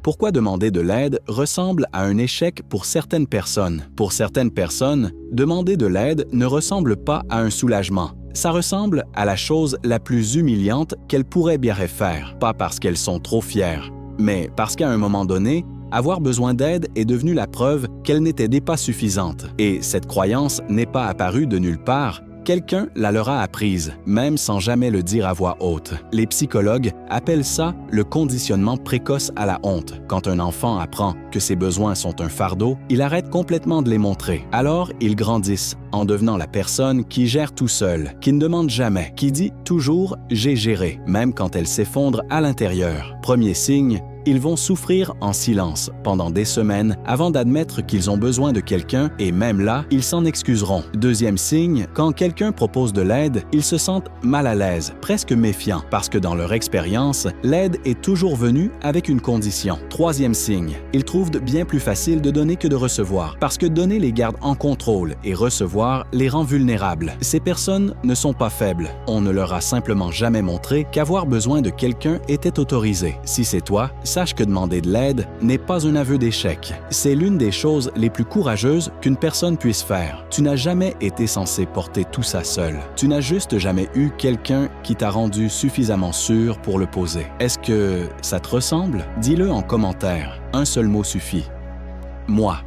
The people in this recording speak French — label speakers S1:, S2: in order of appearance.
S1: Pourquoi demander de l'aide ressemble à un échec pour certaines personnes? Pour certaines personnes, demander de l'aide ne ressemble pas à un soulagement. Ça ressemble à la chose la plus humiliante qu'elles pourraient bien faire, pas parce qu'elles sont trop fières, mais parce qu'à un moment donné, avoir besoin d'aide est devenu la preuve qu'elles n'étaient pas suffisantes. Et cette croyance n'est pas apparue de nulle part. Quelqu'un la leur a apprise, même sans jamais le dire à voix haute. Les psychologues appellent ça le conditionnement précoce à la honte. Quand un enfant apprend que ses besoins sont un fardeau, il arrête complètement de les montrer. Alors, ils grandissent en devenant la personne qui gère tout seul, qui ne demande jamais, qui dit toujours « j'ai géré », même quand elle s'effondre à l'intérieur. Premier signe, ils vont souffrir en silence pendant des semaines avant d'admettre qu'ils ont besoin de quelqu'un et même là, ils s'en excuseront. Deuxième signe, quand quelqu'un propose de l'aide, ils se sentent mal à l'aise, presque méfiants, parce que dans leur expérience, l'aide est toujours venue avec une condition. Troisième signe, ils trouvent bien plus facile de donner que de recevoir, parce que donner les garde en contrôle et recevoir les rend vulnérables. Ces personnes ne sont pas faibles. On ne leur a simplement jamais montré qu'avoir besoin de quelqu'un était autorisé. Si c'est toi, sache que demander de l'aide n'est pas un aveu d'échec. C'est l'une des choses les plus courageuses qu'une personne puisse faire. Tu n'as jamais été censé porter tout ça seul. Tu n'as juste jamais eu quelqu'un qui t'a rendu suffisamment sûr pour le poser. Est-ce que ça te ressemble? Dis-le en commentaire. Un seul mot suffit. Moi.